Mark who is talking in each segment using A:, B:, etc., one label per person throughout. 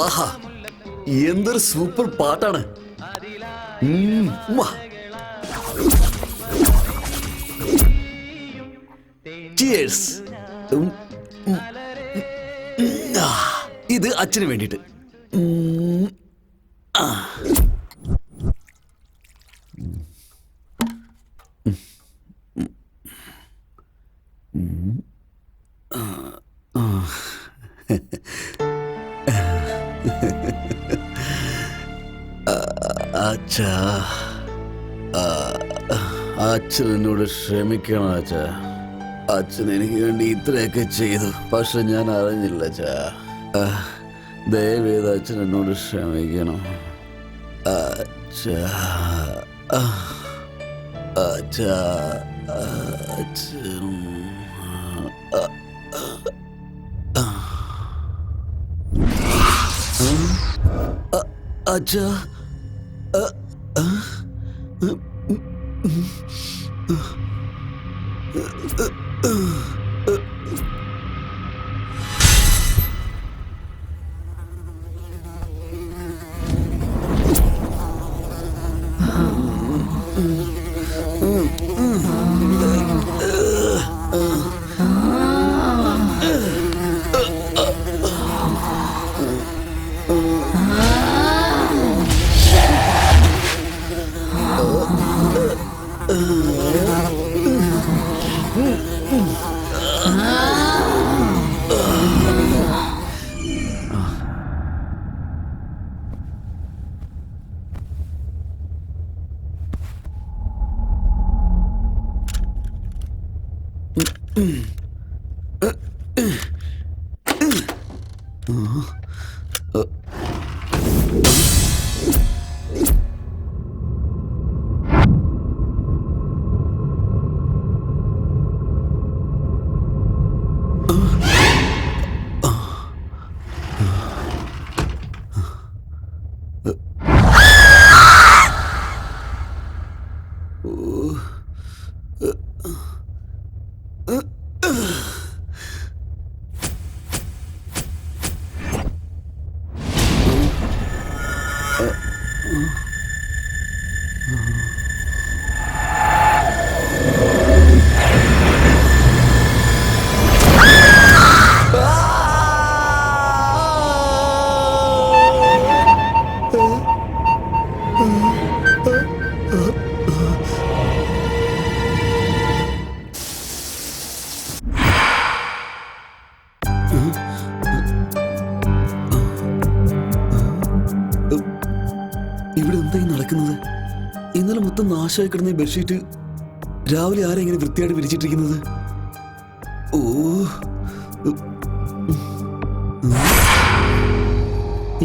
A: ആഹാ, എന്തൊരു സൂപ്പർ പാട്ടാണ്. Cheers. ഇത് അച്ഛന് വേണ്ടിട്ട്. അച്ഛാ, അച്ഛൻ എന്നോട് ക്ഷമിക്കണം അച്ഛാ. അച്ഛൻ എനിക്ക് വേണ്ടി ഇത്രയൊക്കെ ചെയ്തു, പക്ഷെ ഞാൻ അറിഞ്ഞില്ല അച്ഛാ. ദയവേത് അച്ഛൻ എന്നോട് ക്ഷമിക്കണം അച്ഛാ. അച്ഛാ, അച്ഛൻ അച്ഛാ. ഇവിടെ എന്തായി നടക്കുന്നത്? ഇന്നലെ മൊത്തം നാശമായി കിടന്ന ബെഡ്ഷീറ്റ് രാവിലെ ആരെങ്ങനെ വൃത്തിയായിട്ട് വിരിച്ചിട്ടിരിക്കുന്നത്? ഓ,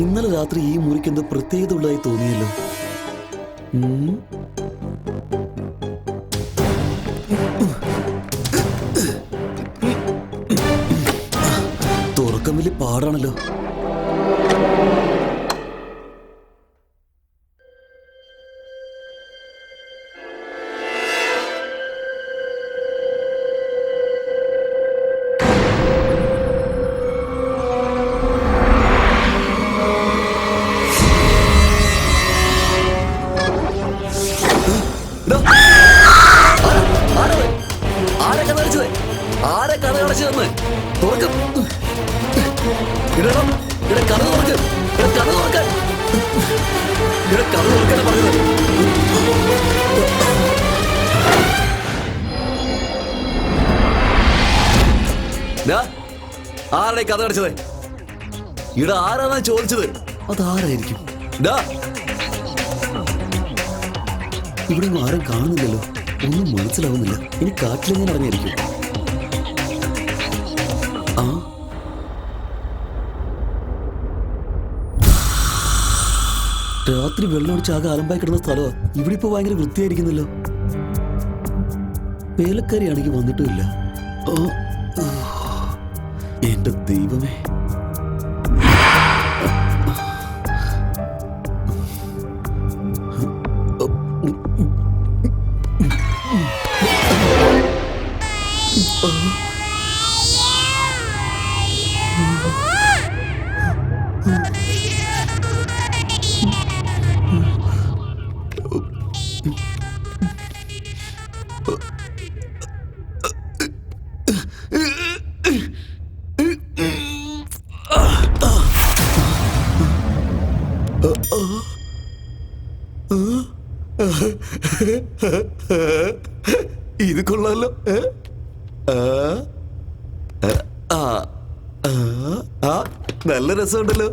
A: ഇന്നലെ രാത്രി ഈ മുറിക്ക് എന്തോ പ്രത്യേകത ഉള്ളതായി തോന്നിയല്ലോ. തുറക്കം വലിയ പാടാണല്ലോ. ആരുടെ കഥ അടച്ചത്? ഇവിടെ ആരാണ് ചോദിച്ചത്? അതാരായിരിക്കും? ഇവിടെ ആരും കാണുന്നില്ലല്ലോ, ഒന്നും മനസ്സിലാവുന്നില്ല. ഇനി കാട്ടിലെങ്ങനെ ഇറങ്ങിയിരിക്കും? ആ, രാത്രി വെള്ളമടിച്ച് ആകെ അലമ്പായി കിടന്ന സ്ഥലമാണ്. ഇവിടെ ഇപ്പൊ ഭയങ്കര വൃത്തിയായിരിക്കുന്നല്ലോ. വേലക്കാരിയാണെങ്കിൽ വന്നിട്ടുമില്ല. എന്റെ ദൈവമേ, ഇത് കൊള്ളാലോ. നല്ല രസമുണ്ടല്ലോ.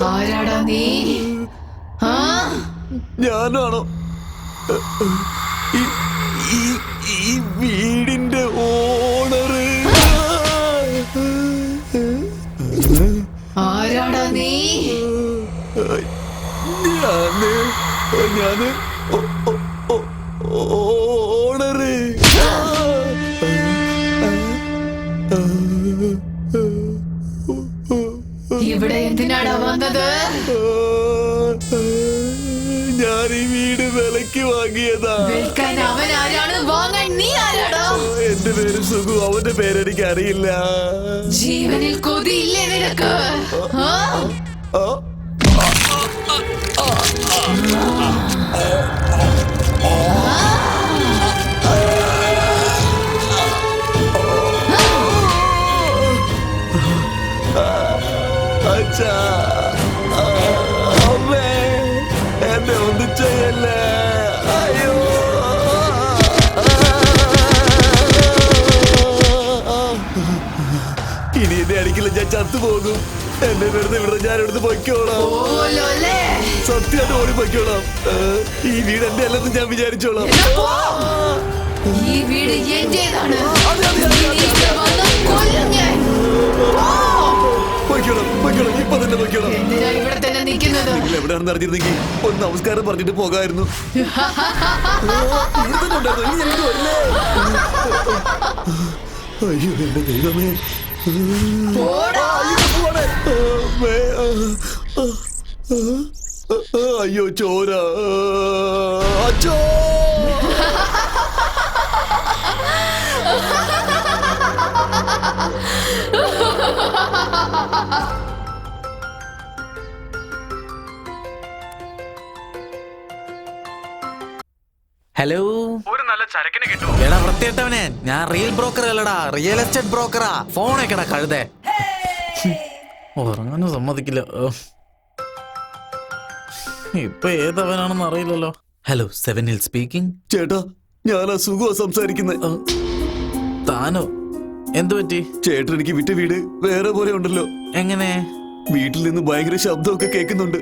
B: ആരാടാ നീ?
A: ഞാനാണോ ഈ വീടിന്റെ ഓണറ്?
B: ആരാടാ നീ?
A: ഞാന് ഓണറ്.
B: ഇവിടെ എന്തിനാടാ വന്നത്?
A: ഞാൻ ഈ വീട് വിലക്ക് വാങ്ങിയതാ.
B: വിൽക്കാൻ അവൻ ആരാണ്, വാങ്ങാൻ നീ ആരാടാ?
A: എന്റെ പേര് സുഖു, അവന്റെ പേരെനിക്ക് അറിയില്ല.
B: ജീവനിൽ കൊതിയില്ലേ നിനക്ക്?
A: അച്ഛാ, അമ്മേ, എന്നെ ഒന്നും ചെയ്യല്ലേ. അയ്യോ, ഇനി എന്നെ അടിക്കില്ല, ഞാൻ ചത്തുപോകും. എന്നെ വെറുതെ വിടണം, ഞാൻ എടുത്ത് പൊയ്ക്കോളാം. സത്യമായിട്ട് ഓടി പൊയ്ക്കോളാം. ഈ വീട് എന്റെ അല്ലെന്ന് ഞാൻ വിചാരിച്ചോളാം.
B: ഈ വീട് എന്റേതാണ്.
A: പൊയ്ക്കോളാം, ഇപ്പൊ തന്നെ പൊയ്ക്കോളാം.
B: എന്തിനാ ഇവിടെ തന്നെ നിൽക്കുന്നത്?
A: നിങ്ങൾ എവിടെയാണെന്ന് അറിഞ്ഞിരുന്നെങ്കിൽ ഒരു നമസ്കാരം പറഞ്ഞിട്ട് പോകായിരുന്നു. അയ്യോ എന്റെ ദൈവമേ. അയ്യോ ചോര. അച്ചോ.
C: ഹലോ,
D: ഒരു നല്ല ചരക്കിന് കിട്ടുമോ?
C: എടാ വൃത്തിയിട്ടവനെ, ഞാൻ റിയൽ ബ്രോക്കർ അല്ലടാ, റിയൽ എസ്റ്റേറ്റ് ബ്രോക്കറാ. ഫോണേക്കടാ കഴുതേ. ഉറങ്ങാനും സമ്മതിക്കില്ല. ഇപ്പൊ ഏതവനാണെന്ന് അറിയില്ലല്ലോ. Hello, 7 Hills speaking.
A: ചേട്ടാ, ഞാൻ അസുഖമാ സംസാരിക്കുന്നത്.
C: താനോ? എന്തു പറ്റി?
A: ചേട്ടൻ എനിക്ക് വിറ്റ വീട് വേറെ പോലെ ഉണ്ടല്ലോ.
C: എങ്ങനെ?
A: വീട്ടിൽ നിന്ന് ഭയങ്കര ശബ്ദമൊക്കെ കേൾക്കുന്നുണ്ട്.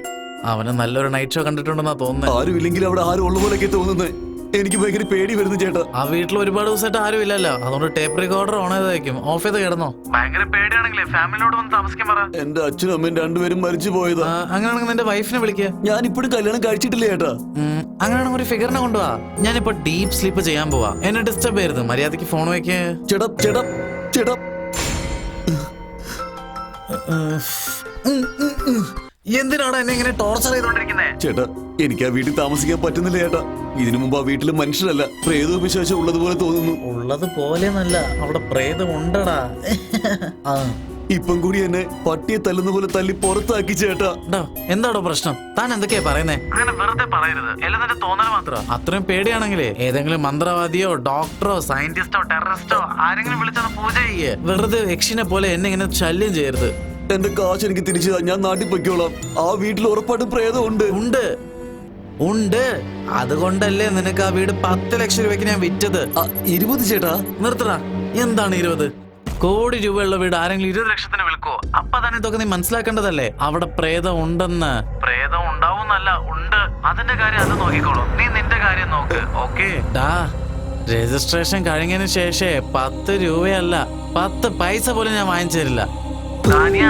C: അവന് നല്ലൊരു നൈറ്റ് ഷോ കണ്ടിട്ടുണ്ടെന്നാ തോന്നുന്നത്.
A: ആരും ഇല്ലെങ്കിൽ അവിടെ ആരും ഉള്ള പോലെയൊക്കെ തോന്നുന്നത്. എനിക്ക് ഭയങ്കര പേടി വരുന്നു ചേട്ടാ.
C: ആ വീട്ടിൽ ഒരുപാട് ദിവസമായിട്ട് ആരും ഇല്ലല്ലോ, അതുകൊണ്ട് ടേപ്പ് റെക്കോർഡർ ഓൺ ചെയ്തായിരിക്കും. ഓഫ് ചെയ്ത് കിടന്നോ?
D: ഭയങ്കര പേടിയാണെങ്കിലേ ഫാമിലിയോട് വന്ന് താമസിക്കാൻ പറ.
A: എന്റെ അച്ഛനും അമ്മയും രണ്ടുപേരും മരിച്ചു പോയതാ.
C: അങ്ങനെയാണെങ്കിൽ നിന്റെ വൈഫിനെ വിളിക്കുക.
A: ഞാൻ ഇപ്പോഴും കല്യാണം കഴിച്ചിട്ടില്ല ചേട്ടാ.
C: അങ്ങനെയാണെങ്കിൽ ഒരു ഫിഗറിനെ കൊണ്ടുപോവാ. ഞാനിപ്പോ ഡീപ് സ്ലീപ്പ് ചെയ്യാൻ പോവാ. എന്നെ ഡിസ്റ്റർബ് ചെയ്യരുത്. മര്യാദക്ക് ഫോൺ വയ്ക്കേ.
A: ചേട്ടാ ചേട്ടാ ചേട്ടാ,
C: എന്തിനാണ് എന്നെ ഇങ്ങനെ ടോർച്ചർ ചെയ്തോണ്ടിരിക്കുന്നേ?
A: ചേട്ടാ, എനിക്ക് ആ വീട്ടിൽ താമസിക്കാൻ പറ്റുന്നില്ല ചേട്ടാ. ഇതിനു മുമ്പ് ആ വീട്ടിൽ മനുഷ്യരല്ല, പ്രേതവും വിശ്വാസം ഉള്ളതുപോലെ തോന്നുന്നു.
C: ഉള്ളത് പോലെ നല്ല, അവിടെ പ്രേതം ഉണ്ടടാ.
A: ഇപ്പം കൂടി എന്നെ പട്ടിയെ തല്ലുന്ന പോലെ തല്ലി പുറത്താക്കി ചേട്ടാ.
C: എന്താടോ പ്രശ്നം? താൻ എന്തൊക്കെയാ പറയുന്നേ?
D: അങ്ങനെ വെറുതെ പറയരുത്, എല്ലാം നിന്റെ തോന്നൽ മാത്രം.
C: അത്രയും പേടിയാണെങ്കിലേ ഏതെങ്കിലും മന്ത്രവാദിയോ ഡോക്ടറോ
D: സയന്റിസ്റ്റോ ടെററിസ്റ്റോ ആരെങ്കിലും വിളിച്ചത് പൂജ ചെയ്യേ.
C: വെറുതെ യക്ഷിനെ പോലെ എന്നെ ഇങ്ങനെ ശല്യം ചെയ്യരുത്.
A: എന്റെ കാശ് എനിക്ക് തിരിച്ചു ഞാൻ നാട്ടിൽ പൊയ്ക്കോളാം. ആ വീട്ടിൽ ഉറപ്പായിട്ടും പ്രേതം ഉണ്ട്.
C: ഉണ്ട് ഉണ്ട്, അതുകൊണ്ടല്ലേ നിനക്ക് ആ വീട് 10 ലക്ഷം രൂപയ്ക്ക് ഞാൻ വിറ്റത്.
A: 20 ചേട്ടാ.
C: നിർത്തടാ, എന്താണ് 20? കോടി രൂപയുള്ള വീട് ആരെങ്കിലും 20
D: ലക്ഷത്തിന് വിൽക്കുവോ?
C: അപ്പൊ തന്നെ ഇതൊക്കെ നീ മനസ്സിലാക്കേണ്ടതല്ലേ. അവിടെ പ്രേതം ഉണ്ടെന്ന്.
D: പ്രേതം ഉണ്ടാവും ഉണ്ടാവുന്നല്ല ഉണ്ട്. അതിന്റെ കാര്യം അത് നോക്കിക്കോളൂ. നീ നിന്റെ കാര്യം നോക്ക്. ഓക്കേ?
C: ഡാ രജിസ്ട്രേഷൻ കഴിഞ്ഞതിന് ശേഷേ 10 രൂപയല്ല 10 പൈസ പോലും ഞാൻ വാങ്ങിച്ചു തരില്ല.
D: താനിയ,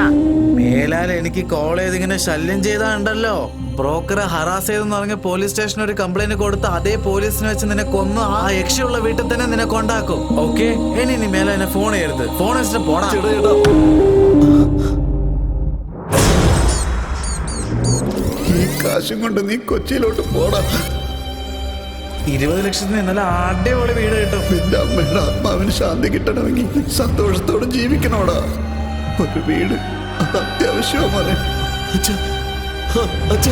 C: മേലാൽ എനിക്ക് കോൾ ചെയ്ത് ഇങ്ങനെ ശല്യം ചെയ്താണ്ടല്ലോ, ബ്രോക്കറെ ഹറാസ് ചെയ്തെന്ന് പറഞ്ഞ് പോലീസ് സ്റ്റേഷനിൽ ഒരു കംപ്ലൈന്റ് കൊടുത്ത് അതേ പോലീസിനെ വെച്ച് നിന്നെ കൊന്ന് ആ യക്ഷിയുള്ള വീട്ടിൽ തന്നെ നിന്നെ കൊണ്ടാക്കും. ഓക്കെ? ഇനി നീ മേലെ എന്നെ ഫോൺ ചെയ്യരുത്. ഫോൺ വെച്ചിട്ട് പോടാ.
A: ചേട്ടാ ചേട്ടാ, ഈ കാശും കൊണ്ട് നീ കൊച്ചിയിലോട്ട് പോടാ.
C: 20 ലക്ഷത്തിന് ഇന്നലെ അടിപൊളി വീട് കിട്ടും.
A: നിന്റെ അമ്മയുടെ ആത്മാവിന് ശാന്തി കിട്ടണമെങ്കിൽ സന്തോഷത്തോടെ ജീവിക്കണോടാ. ഒരു വീട് അത് അത്യാവശ്യമാണ് മോനെ. അച്ഛാ, അച്ഛാ